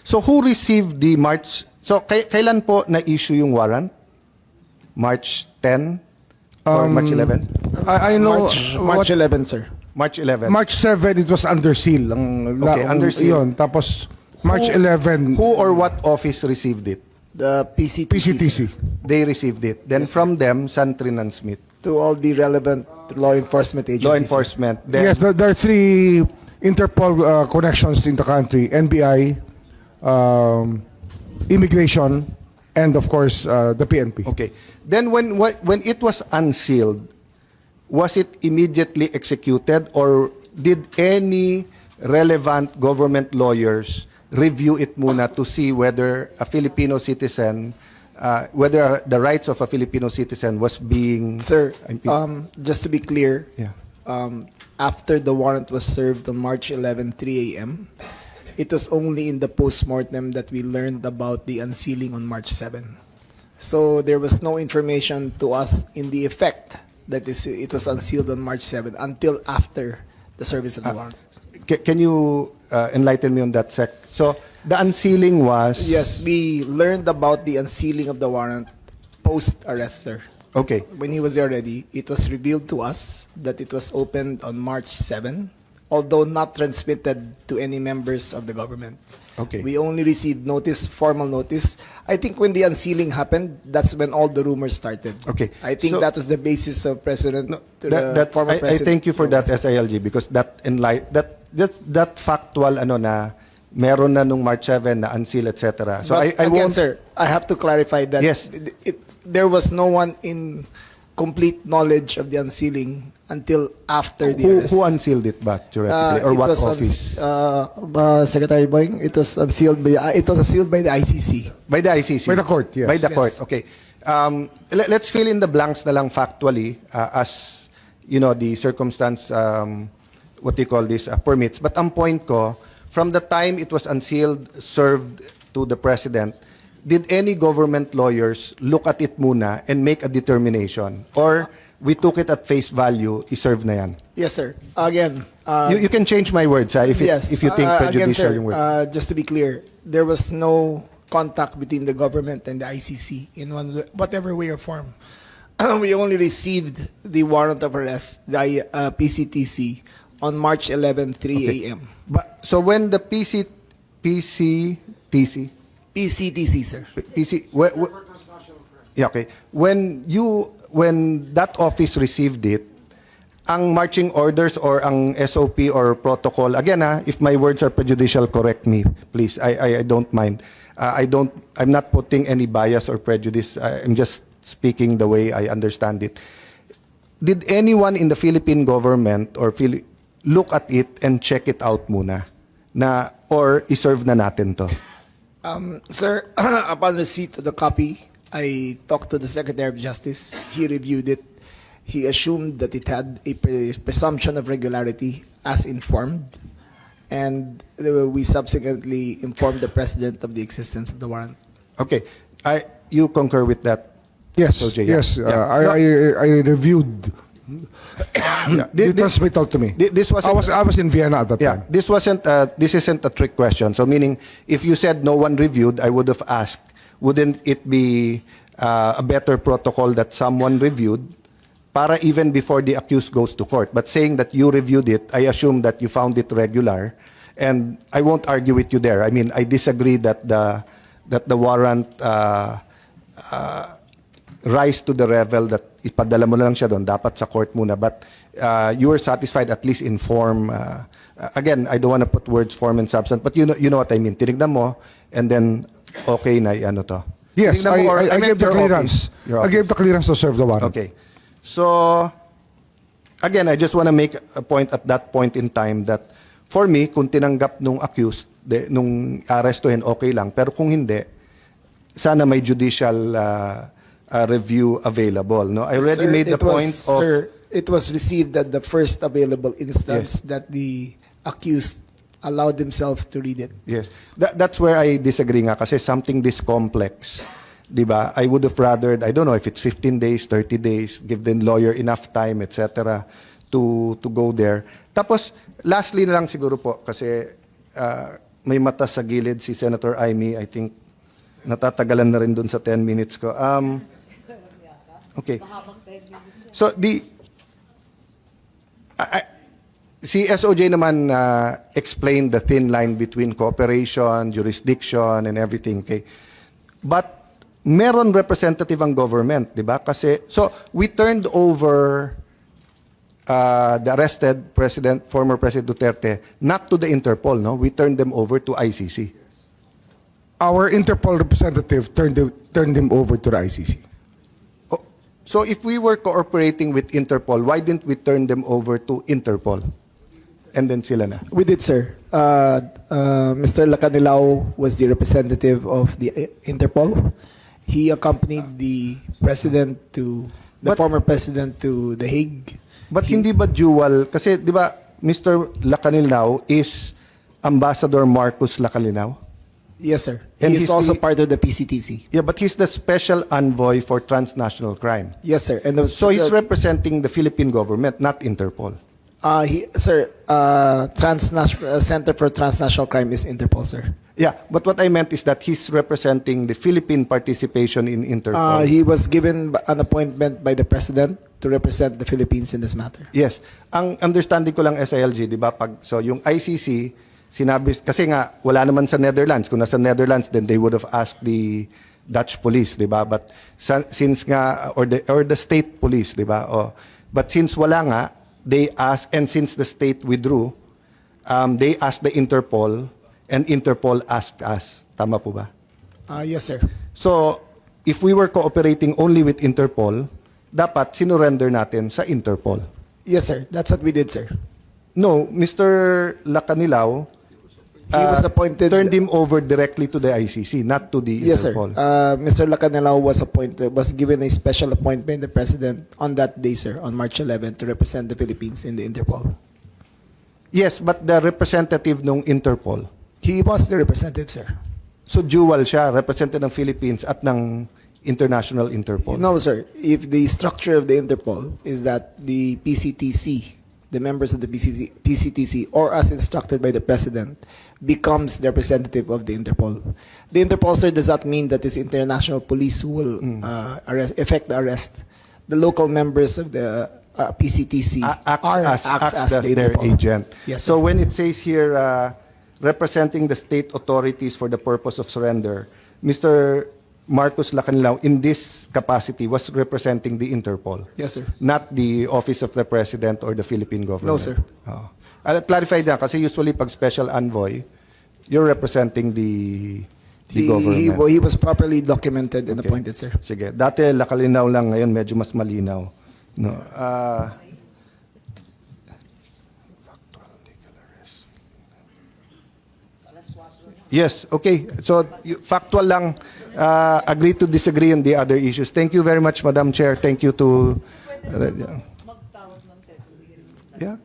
So who received the March? So kailan po na-issue yung warrant? March 10 or March 11? I know March 11, sir. March 11. March 7 it was under seal. Okay, under seal. Yun. Tapos March 11 Who or what office received it? The PCTC. PCTC. sir. They received it. Then from them, Santrin and Smith. To all the relevant law enforcement agencies. Law sir. enforcement. Then, Yes, there are 3 Interpol connections in the country: NBI, Immigration, and of course the PNP. okay. Then when it was unsealed, was it immediately executed or did any relevant government lawyers review it muna to see whether a Filipino citizen, whether the rights of a Filipino citizen was being... Sir, just to be clear, Yeah. after the warrant was served on March 11, 3 a.m., it was only in the post-mortem that we learned about the unsealing on March 7. So there was no information to us in the effect that it was unsealed on March 7 until after the service of the warrant. Can you enlighten me on that, Sec? So the unsealing was... Yes, we learned about the unsealing of the warrant post-arrest, sir. Okay. When he was there already, it was revealed to us that it was opened on March 7, although not transmitted to any members of the government. Okay. We only received notice, formal notice. I think when the unsealing happened, that's when all the rumors started. Okay. I think So- that was the basis of President, former I President. thank you for that, SILG, because that factual na meron na nung March 7 na unseal, etc. So But I again, won't... sir, I have to clarify that Yes. there was no one in complete knowledge of the unsealing until after the arrest. Who unsealed it ba, theoretically? Or It what was office? Secretary Boying, it was unsealed by the ICC. By the ICC? By the court, yes. By the Yes. court, okay. Let's fill in the blanks na lang factually as, the circumstance, what do you call this, permits. But ang point ko, from the time it was unsealed, served to the President, did any government lawyers look at it muna and make a determination? Or we took it at face value, iserve na yan? Yes, sir. Again, You can change my words, if you think again, prejudicial sir, yung word. just to be clear, there was no contact between the government and the ICC in whatever way or form. We only received the warrant of arrest, the PCTC, on March 11, 3 a.m. So when the PCTC, PCTC, sir. yeah, okay. When that office received it, ang marching orders or ang SOP or protocol, again if my words are prejudicial, correct me, please. I don't mind. I'm not putting any bias or prejudice. I'm just speaking the way I understand it. Did anyone in the Philippine government or look at it and check it out muna? Or iserve na natin to? Sir, upon receipt of the copy, I talked to the Secretary of Justice. He reviewed it. He assumed that it had a presumption of regularity as informed. And we subsequently informed the President of the existence of the warrant. Okay. You concur with that? Yes, OJ, yeah. yes. Yeah. I reviewed. It was made out to me. This wasn't... I was in Vienna at that Yeah, time. this isn't a trick question. So meaning, if you said no one reviewed, I would have asked, wouldn't it be a better protocol that someone reviewed para even before the accused goes to court? But saying that you reviewed it, I assume that you found it regular, and I won't argue with you there. I mean, I disagree that the warrant rise to the level that ipadala mo na lang siya doon, dapat sa court muna. But you were satisfied, at least in form. Again, I don't want to put words, form, and substance, but you know what I mean. Tinignan mo, and then okay na ano to. Yes, Tinignan mo, or I meant gave the your clearance. office. Your I gave the clearance to serve the warrant. Okay. So, again, I just want to make a point at that point in time that for me, kung tinanggap nung accused, nung arestuhin, okay lang. Pero kung hindi, sana may judicial review available. No, I already Sir, made the point of... Sir, it was received at the first available instance that the accused allowed himself to read it. Yes. That's where I disagree nga kasi something this complex, di ba? I would have rather, I don't know if it's 15 days, 30 days, give the lawyer enough time, etc. to go there. Tapos, lastly na lang siguro po kasi may mata sa gilid si Senator Amy. I think natatagalan na rin dun sa 10 minutes ko. Okay. So si SOJ naman explained the thin line between cooperation, jurisdiction, and everything. Okay. But meron representative ang government, di ba? Kasi, so we turned over the arrested former President Duterte, not to the Interpol, no? We turned them over to ICC. Our Interpol representative turned him over to the ICC. Oh, so if we were cooperating with Interpol, why didn't we turn them over to Interpol? And then sila na. We did, sir. Mr. Lacanilao was the representative of the Interpol. He accompanied the former president to The Hague. But hindi ba dual? Kasi di ba Mr. Lacanilao is Ambassador Marcus Lacanilao? Yes, sir. And He is he's also the- part of the PCTC. Yeah, but he's the special envoy for transnational crime. Yes, sir. And So he's representing the Philippine government, not Interpol. Center for Transnational Crime is Interpol, sir. Yeah, but what I meant is that he's representing the Philippine participation in Interpol. He was given an appointment by the president to represent the Philippines in this matter. Yes. Ang understanding ko lang SILG, di ba? So yung ICC, sinabi, kasi nga, wala naman sa Netherlands. Kung nasa Netherlands, then they would have asked the Dutch police, di ba? But since nga, or the state police, di ba? But since wala nga, they asked, and since the state withdrew, they asked the Interpol, and Interpol asked us. Tama po ba? Yes, sir. So, if we were cooperating only with Interpol, dapat sinurrender natin sa Interpol. Yes, sir. That's what we did, sir. No, Mr. Lacanilao He was appointed. turned him over directly to the ICC, not to the Yes, sir. Interpol. Mr. Lacanilao was given a special appointment by the president on that day, sir, on March 11, to represent the Philippines in the Interpol. Yes, but the representative ng Interpol, He was the representative, sir. so dual siya, represented ng Philippines at ng International Interpol. No, sir. If the structure of the Interpol is that the PCTC, the members of the PCTC, or as instructed by the president, becomes the representative of the Interpol. The Interpol, sir, does not mean that this international police will effect the arrest. The local members of the PCTC acts as the their Interpol. agent. Yes, So sir. when it says here, representing the state authorities for the purpose of surrender, Mr. Marcus Lacanilao, in this capacity, was representing the Interpol, Yes, sir. not the Office of the President or the Philippine government. No, sir. Oh. I'll clarify that kasi usually pag special envoy, you're representing the government. He was properly documented and appointed, sir. Sige. Dati Lacanilao lang, ngayon medyo mas malinaw. No. Yes, okay. So, factual lang, agree to disagree on the other issues. Thank you very much, Madam Chair. Thank you to... yeah.